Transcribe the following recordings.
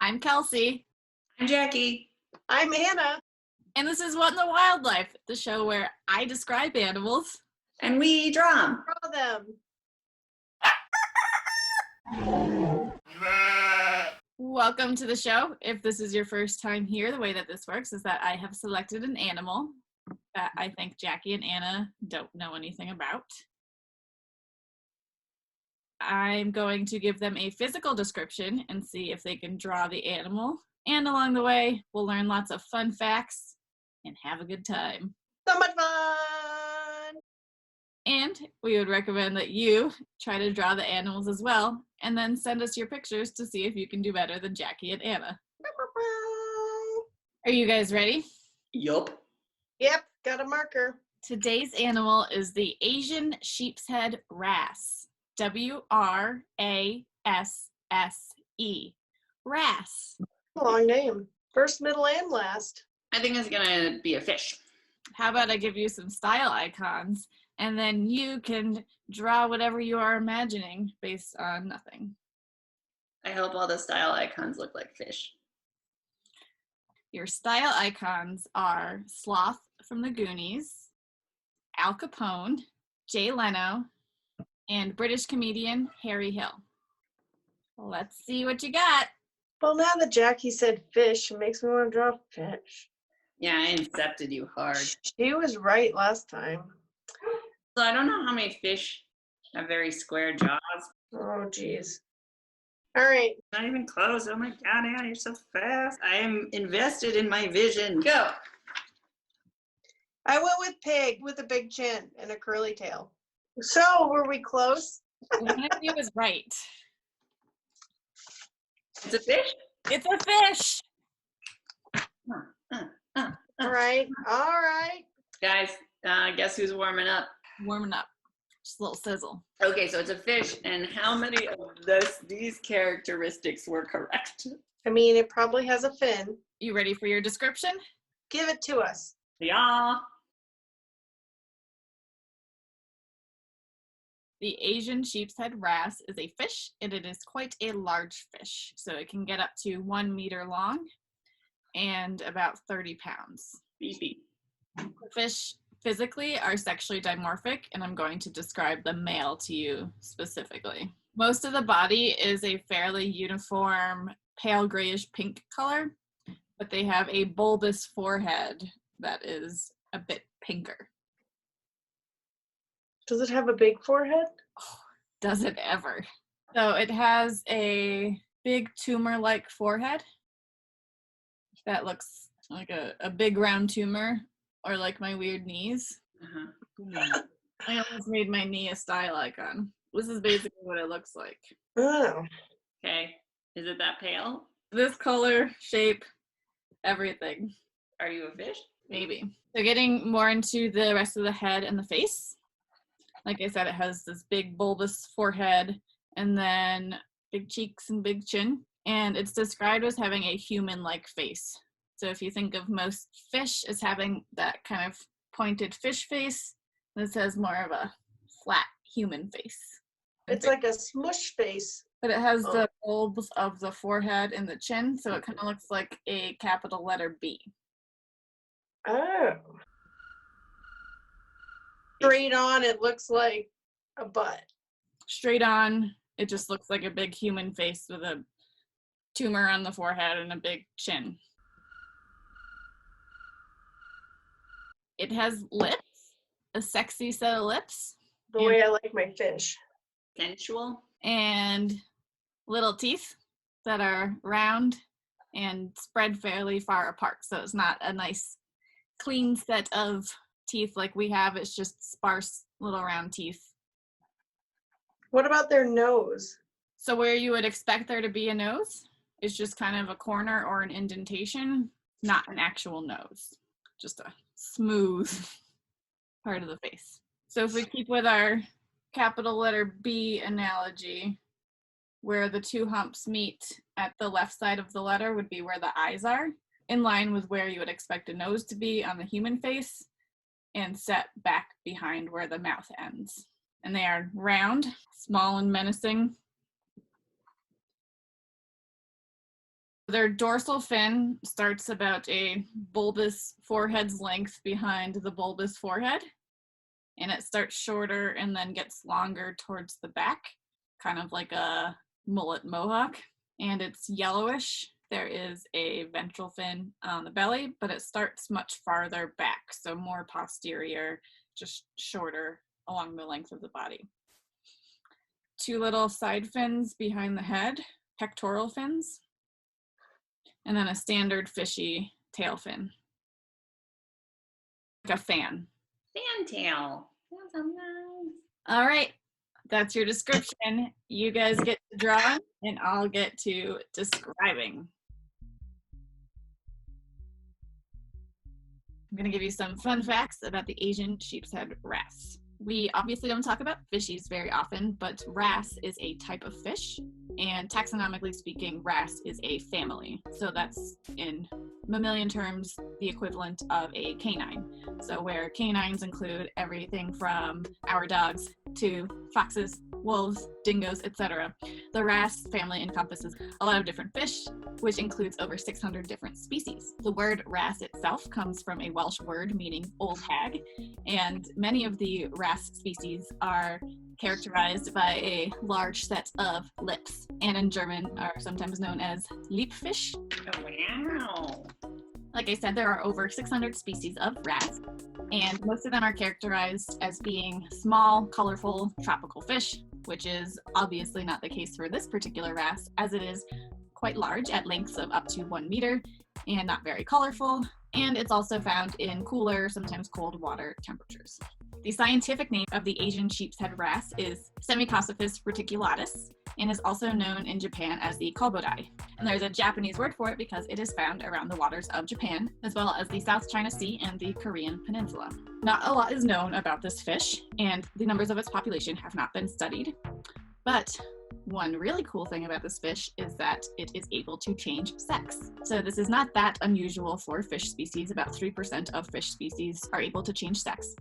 I'm Kelsey. I'm Jackie. I'm Anna. And this is What in the Wildlife, the show where I describe animals. And we draw them. Welcome to the show. If this is your first time here, the way that this works is that I have selected an animal that I think Jackie and Anna don't know anything about. I'm going to give them a physical description and see if they can draw the animal. And along the way, we'll learn lots of fun facts and have a good time. So much fun! And we would recommend that you try to draw the animals as well, and then send us your pictures to see if you can do better than Jackie and Anna. Are you guys ready? Yup. Yep, got a marker. Today's animal is the Asian Sheepshead Wrasse. W-R-A-S-S-E. Wrasse. Long name. First, middle, and last. I think it's gonna be a fish. How about I give you some style icons, and then you can draw whatever you are imagining based on nothing. I hope all the style icons look like fish. Your style icons are Sloth from the Goonies, Al Capone, Jay Leno, and British comedian Harry Hill. Let's see what you got. Well, now that Jackie said fish, it makes me want to draw fish. Yeah, I incepted you hard. She was right last time. So I don't know how many fish have very square jaws. Oh, geez. All right. Not even close. Oh my god, Anna, you're so fast. I am invested in my vision. Go. I went with pig with a big chin and a curly tail. So, were we close? One of you is right. It's a fish? It's a fish. All right. All right. Guys, guess who's warming up? Warming up. Just a little sizzle. Okay, so it's a fish, and how many of these characteristics were correct? I mean, it probably has a fin. You ready for your description? Give it to us. Yeah. The Asian Sheepshead Wrasse is a fish, and it is quite a large fish. So it can get up to 1 meter long and about 30 pounds. Beefy. The fish physically are sexually dimorphic, and I'm going to describe the male to you specifically. Most of the body is a fairly uniform pale grayish pink color, but they have a bulbous forehead that is a bit pinker. Does it have a big forehead? Oh, does it ever? So it has a big tumor-like forehead that looks like a big round tumor, or like my weird knees. I almost made my knee a style icon. This is basically what it looks like. Oh. Okay. Is it that pale? This color, shape, everything. Are you a fish? Maybe. So getting more into the rest of the head and the face. Like I said, it has this big bulbous forehead and then big cheeks and big chin. And it's described as having a human-like face. So if you think of most fish as having that kind of pointed fish face, this has more of a flat human face. It's like a smush face. But it has the bulbs of the forehead and the chin, so it kind of looks like a capital letter B. Oh. Straight on, it looks like a butt. Straight on, it just looks like a big human face with a tumor on the forehead and a big chin. It has lips, a sexy set of lips. The way I like my fish. Sensual. And little teeth that are round and spread fairly far apart. So it's not a nice, clean set of teeth like we have. It's just sparse little round teeth. What about their nose? So where you would expect there to be a nose is just kind of a corner or an indentation, not an actual nose. Just a smooth part of the face. So if we keep with our capital letter B analogy, where the two humps meet at the left side of the letter would be where the eyes are, in line with where you would expect a nose to be on the human face, and set back behind where the mouth ends. And they are round, small, and menacing. Their dorsal fin starts about a bulbous forehead's length behind the bulbous forehead, and it starts shorter and then gets longer towards the back, kind of like a mullet mohawk, and it's yellowish. There is a ventral fin on the belly, but it starts much farther back, so more posterior, just shorter along the length of the body. 2 little side fins behind the head, pectoral fins, and then a standard fishy tail fin, like a fan. Fantail. That's so nice. All right, that's your description. You guys get to draw, and I'll get to describing. I'm going to give you some fun facts about the Asian sheepshead wrasse. We obviously don't talk about fishies very often, but wrasse is a type of fish, and taxonomically speaking, wrasse is a family. So that's, in mammalian terms, the equivalent of a canine. So where canines include everything from our dogs to foxes, wolves, dingoes, etc. The wrasse family encompasses a lot of different fish, which includes over 600 different species. The word wrasse itself comes from a Welsh word meaning old hag, and many of the wrasse species are characterized by a large set of lips, and in German are sometimes known as Liebfisch. Oh, wow. Like I said, there are over 600 species of wrasse, and most of them are characterized as being small, colorful, tropical fish, which is obviously not the case for this particular wrasse, as it is quite large at lengths of up to 1 meter and not very colorful, and it's also found in cooler, sometimes cold water temperatures. The scientific name of the Asian sheepshead wrasse is Semicocyphus reticulatus, and is also known in Japan as the kobodai. And there's a Japanese word for it because it is found around the waters of Japan, as well as the South China Sea and the Korean Peninsula. Not a lot is known about this fish, and the numbers of its population have not been studied. But one really cool thing about this fish is that it is able to change sex. So this is not that unusual for fish species. About 3% of fish species are able to change sex.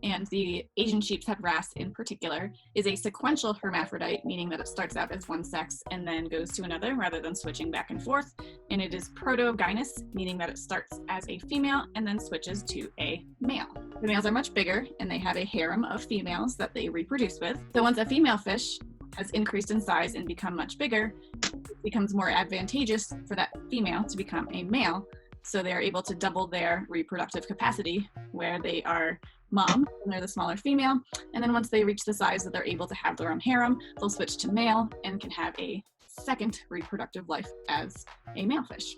And the Asian sheepshead wrasse in particular is a sequential hermaphrodite, meaning that it starts out as one sex and then goes to another rather than switching back and forth. And it is protogynous, meaning that it starts as a female and then switches to a male. The males are much bigger and they have a harem of females that they reproduce with. So once a female fish has increased in size and become much bigger, it becomes more advantageous for that female to become a male. So they're able to double their reproductive capacity, where they are mom and they're the smaller female. And then once they reach the size that they're able to have their own harem, they'll switch to male and can have a second reproductive life as a male fish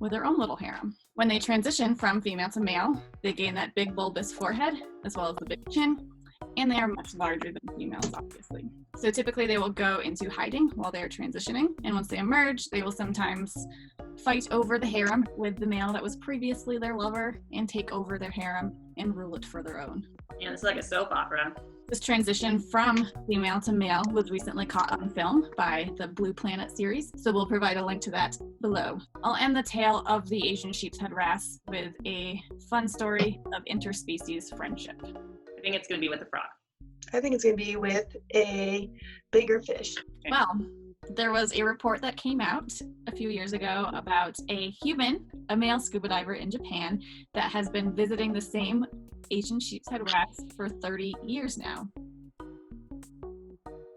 with their own little harem. When they transition from female to male, they gain that big bulbous forehead as well as the big chin, and they are much larger than females, obviously. So typically they will go into hiding while they're transitioning, and once they emerge, they will sometimes fight over the harem with the male that was previously their lover and take over their harem and rule it for their own. Yeah, it's like a soap opera. This transition from female to male was recently caught on film by the Blue Planet series, so we'll provide a link to that below. I'll end the tale of the Asian sheepshead wrasse with a fun story of interspecies friendship. I think it's going to be with the frog. I think it's going to be with a bigger fish. Well, there was a report that came out a few years ago about a human, a male scuba diver in Japan, that has been visiting the same Asian sheepshead wrasse for 30 years now.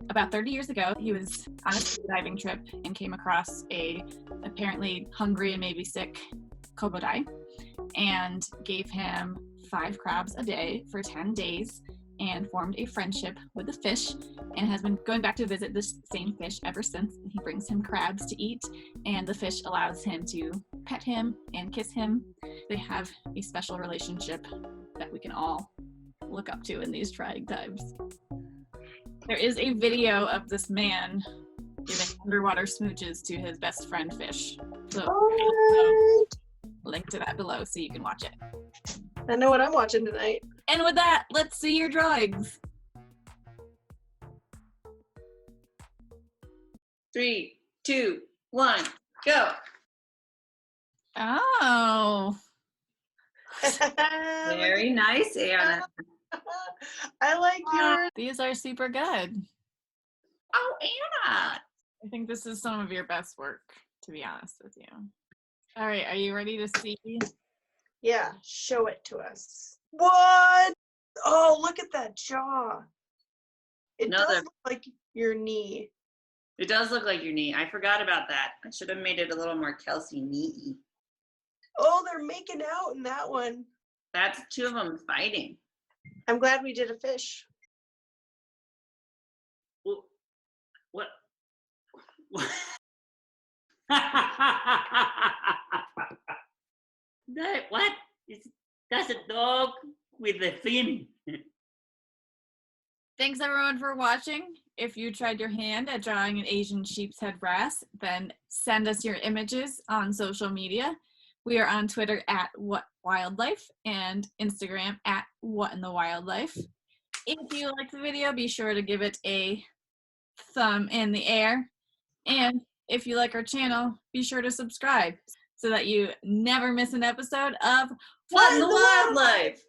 About 30 years ago, he was on a scuba diving trip and came across a apparently hungry and maybe sick kobodai, and gave him 5 crabs a day for 10 days and formed a friendship with the fish, and has been going back to visit this same fish ever since. He brings him crabs to eat, and the fish allows him to pet him and kiss him. They have a special relationship that we can all look up to in these trying times. There is a video of this man giving underwater smooches to his best friend fish. So link to that below so you can watch it. I know what I'm watching tonight. And with that, let's see your drawings. 3, 2, 1, go. Oh. Very nice, Anna. I like yours. These are super good. Oh, Anna. I think this is some of your best work to be honest with you. All right, are you ready to see? Yeah, show it to us. What? Oh, look at that jaw. It does look like your knee. It does look like your knee. I forgot about that. I should have made it a little more Kelsey knee-y. Oh, they're making out in that one. That's two of them fighting. I'm glad we did a fish. What? What? What? That's a dog with a fin. Thanks everyone for watching. If you tried your hand at drawing an Asian sheepshead wrasse, then send us your images on social media. We are on Twitter at WhatWildlife and Instagram at WhatInTheWildlife. If you like the video, be sure to give it a thumb in the air. And if you like our channel, be sure to subscribe so that you never miss an episode of What in the Wildlife?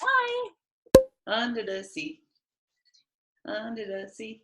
Bye! Under the sea. Under the sea.